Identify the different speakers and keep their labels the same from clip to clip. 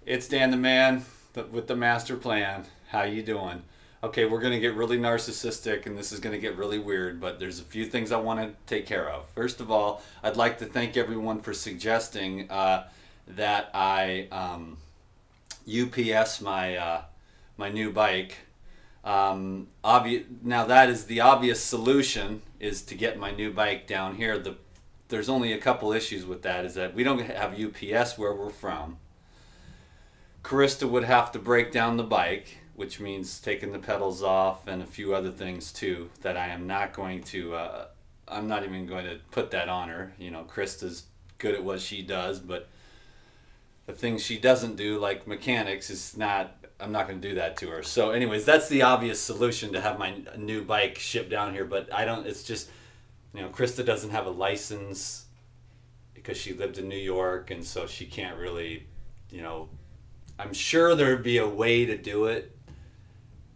Speaker 1: It's Dan the Man with the master plan. How you doing? Okay, we're going to get really narcissistic and this is going to get really weird, but there's a few things I want to take care of. First of all, I'd like to thank everyone for suggesting that I UPS my new bike. Now that is the obvious solution, is to get my new bike down here. There's only a couple issues with that, is that we don't have UPS where we're from. Krista would have to break down the bike, which means taking the pedals off and a few other things too that I am not going to, I'm not even going to put that on her. You know, Krista's good at what she does, but the things she doesn't do, like mechanics, is not, I'm not going to do that to her. So anyways, that's the obvious solution, to have my new bike shipped down here, but I don't, it's just, you know, Krista doesn't have a license because she lived in New York, and so she can't really, you know, I'm sure there'd be a way to do it,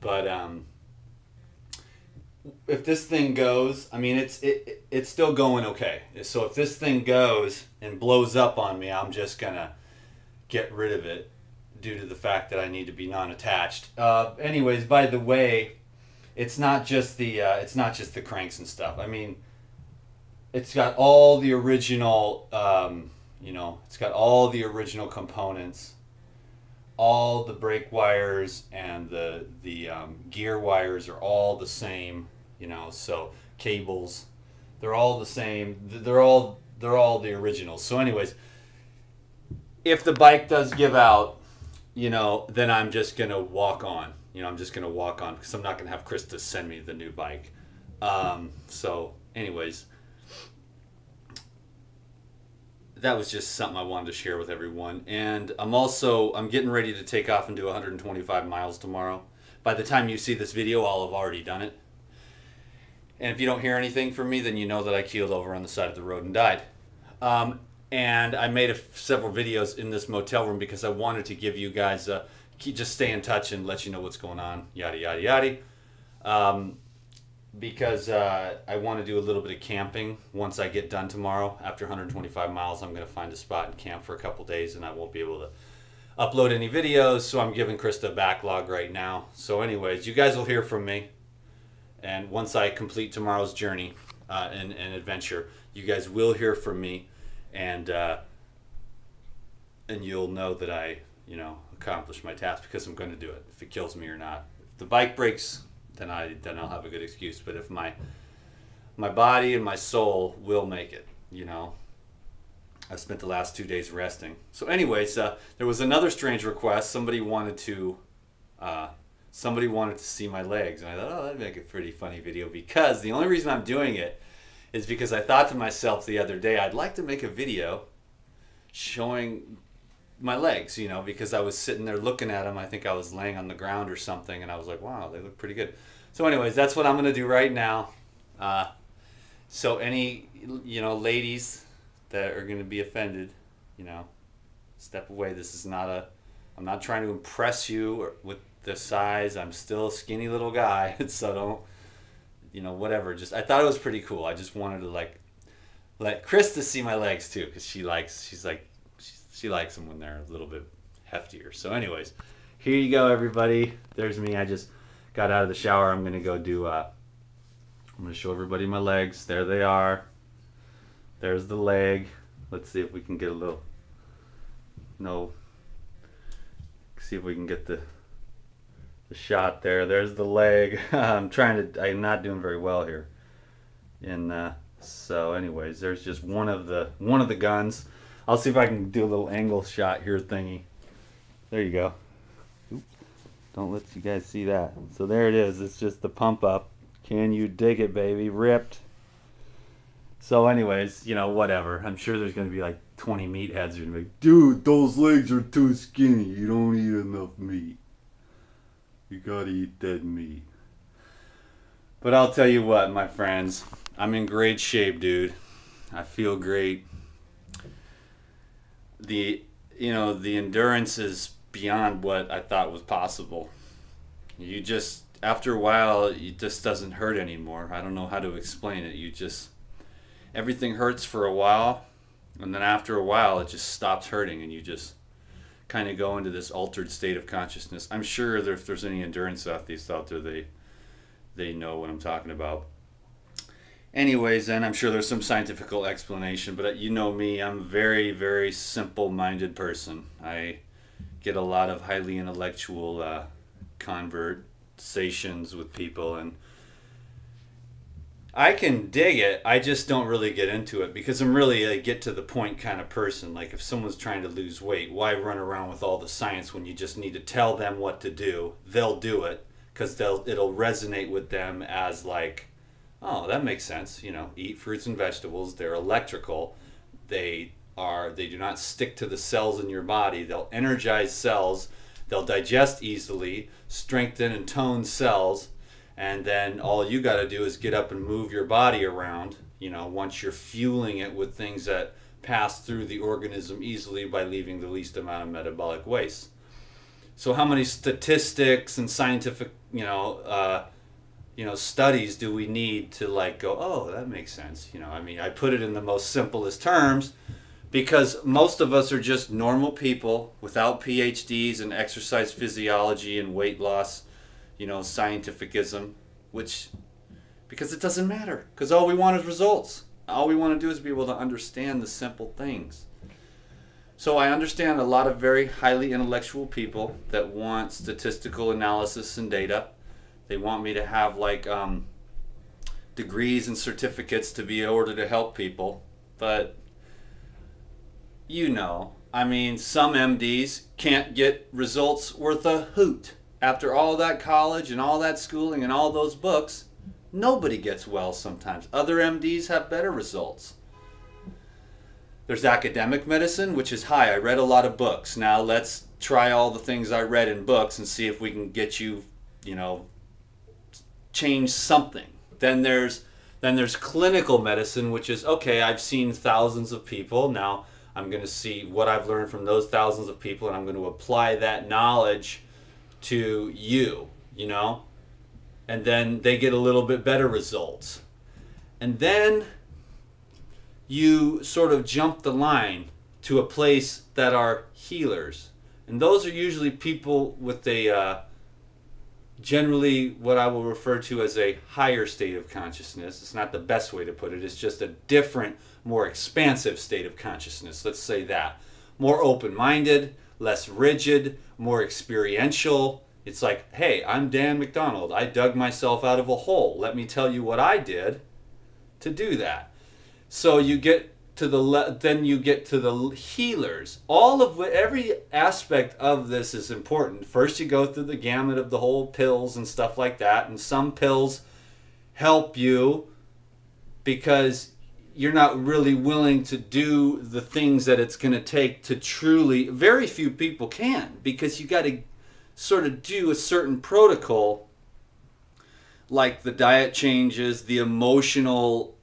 Speaker 1: but if this thing goes, I mean, it's still going okay. So if this thing goes and blows up on me, I'm just gonna get rid of it due to the fact that I need to be non-attached. Anyways, by the way, it's not just the cranks and stuff. I mean, it's got all the original, you know, it's got all the original components. All the brake wires and the gear wires are all the same, you know, so cables, they're all the same. They're all the originals. So anyways, if the bike does give out, you know, then I'm just going to walk on. You know, I'm just going to walk on because I'm not going to have Krista send me the new bike. So anyways, that was just something I wanted to share with everyone. And I'm getting ready to take off and do 125 miles tomorrow. By the time you see this video, I'll have already done it. And if you don't hear anything from me, then you know that I keeled over on the side of the road and died. And I made several videos in this motel room because I wanted to give you guys, just stay in touch and let you know what's going on, yada, yada, yada. Because I want to do a little bit of camping once I get done tomorrow. After 125 miles, I'm going to find a spot and camp for a couple days, and I won't be able to upload any videos, so I'm giving Krista a backlog right now. So anyways, you guys will hear from me, and once I complete tomorrow's journey and adventure, you guys will hear from me, and you'll know that I, you know, accomplished my task, because I'm going to do it, if it kills me or not. If the bike breaks, then I'll have a good excuse. But if my body and my soul will make it, you know. I spent the last 2 days resting. So anyways, there was another strange request. Somebody wanted to see my legs, and I thought, oh, that'd make a pretty funny video, because the only reason I'm doing it is because I thought to myself the other day, I'd like to make a video showing my legs, you know, because I was sitting there looking at them. I think I was laying on the ground or something, and I was like, wow, they look pretty good. So anyways, that's what I'm going to do right now. So any, you know, ladies that are going to be offended, you know, step away. This is not I'm not trying to impress you with the size. I'm still a skinny little guy, so don't, you know, whatever. Just, I thought it was pretty cool. I just wanted to, like, let Krista see my legs too, because she likes them when they're a little bit heftier. So anyways, here you go, everybody. There's me. I just got out of the shower. I'm gonna go do I'm gonna show everybody my legs. There they are. There's the leg. Let's see if we can get a little, see if we can get the shot there. There's the leg. I'm not doing very well here. And so anyways, there's just one of the guns. I'll see if I can do a little angle shot here thingy. There you go. Oops. Don't let you guys see that. So there it is. It's just the pump up. Can you dig it, baby? Ripped. So anyways, you know, whatever. I'm sure there's going to be like 20 meatheads who are going to be like, dude, those legs are too skinny. You don't eat enough meat. You got to eat dead meat. But I'll tell you what, my friends. I'm in great shape, dude. I feel great. The endurance is beyond what I thought was possible. You just, after a while, it just doesn't hurt anymore. I don't know how to explain it. Everything hurts for a while, and then after a while it just stops hurting, and you just kind of go into this altered state of consciousness. I'm sure that if there's any endurance athletes out there, they know what I'm talking about. Anyways, then I'm sure there's some scientific explanation, but you know me, I'm a very, very simple-minded person. I get a lot of highly intellectual conversations with people, and I can dig it. I just don't really get into it because I'm really a get to the point kind of person. Like if someone's trying to lose weight, why run around with all the science when you just need to tell them what to do? They'll do it because it'll resonate with them as like, oh, that makes sense. You know, eat fruits and vegetables. They're electrical. They do not stick to the cells in your body. They'll energize cells. They'll digest easily, strengthen and tone cells. And then all you got to do is get up and move your body around, you know, once you're fueling it with things that pass through the organism easily by leaving the least amount of metabolic waste. So how many statistics and scientific, studies do we need to like go, oh, that makes sense? You know, I mean, I put it in the most simplest terms because most of us are just normal people without PhDs in exercise physiology and weight loss, scientificism, because it doesn't matter, because all we want is results. All we want to do is be able to understand the simple things. So I understand a lot of very highly intellectual people that want statistical analysis and data. They want me to have like degrees and certificates to be in order to help people. But some MDs can't get results worth a hoot. After all that college and all that schooling and all those books, nobody gets well sometimes. Other MDs have better results. There's academic medicine, which is high. I read a lot of books. Now let's try all the things I read in books and see if we can get you, change something. Then there's clinical medicine, which is, okay, I've seen thousands of people. Now I'm going to see what I've learned from those thousands of people, and I'm going to apply that knowledge to you, and then they get a little bit better results. And then you sort of jump the line to a place that are healers. And those are usually people with a, generally what I will refer to as a higher state of consciousness. It's not the best way to put it. It's just a different, more expansive state of consciousness. Let's say that. More open-minded, less rigid, more experiential. It's like, hey, I'm Dan McDonald. I dug myself out of a hole. Let me tell you what I did to do that. So you get to the healers. Every aspect of this is important. First, you go through the gamut of the whole pills and stuff like that. And some pills help you because you're not really willing to do the things that it's going to take to truly, very few people can, because you got to sort of do a certain protocol, like the diet changes, the emotional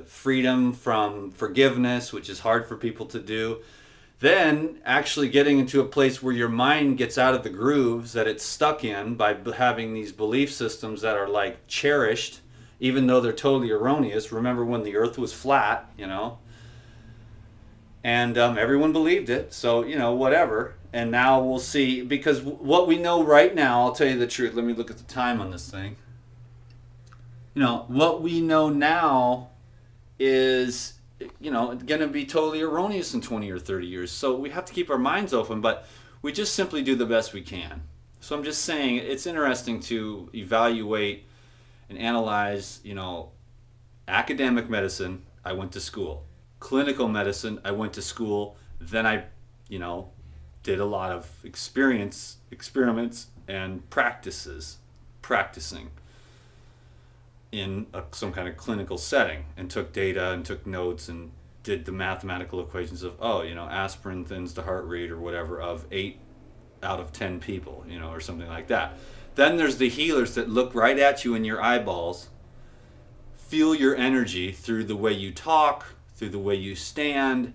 Speaker 1: freedom from forgiveness, which is hard for people to do. Then actually getting into a place where your mind gets out of the grooves that it's stuck in by having these belief systems that are like cherished, even though they're totally erroneous. Remember when the earth was flat, and everyone believed it, so, whatever. And now we'll see, because what we know right now, I'll tell you the truth. Let me look at the time on this thing. What we know now is, going to be totally erroneous in 20 or 30 years. So we have to keep our minds open, but we just simply do the best we can. So I'm just saying it's interesting to evaluate and analyze, academic medicine. I went to school. Clinical medicine, I went to school. Then I, did a lot of experiments and practicing in some kind of clinical setting, and took data and took notes and did the mathematical equations of, aspirin thins the heart rate or whatever of 8 out of 10 people, or something like that. Then there's the healers that look right at you in your eyeballs, feel your energy through the way you talk, through the way you stand,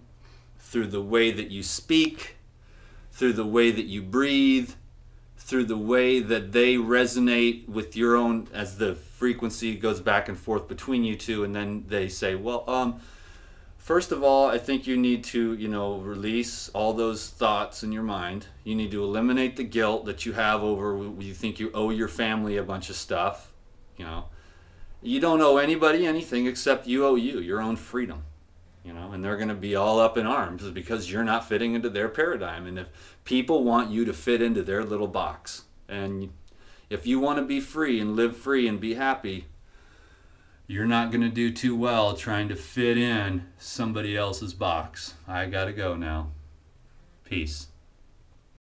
Speaker 1: through the way that you speak, through the way that you breathe, through the way that they resonate with your own, as the frequency goes back and forth between you two, and then they say, well, First of all, I think you need to, release all those thoughts in your mind. You need to eliminate the guilt that you have over you think you owe your family a bunch of stuff. You don't owe anybody anything except you owe your own freedom. And they're going to be all up in arms because you're not fitting into their paradigm. And if people want you to fit into their little box, and if you want to be free and live free and be happy, you're not going to do too well trying to fit in somebody else's box. I gotta go now. Peace.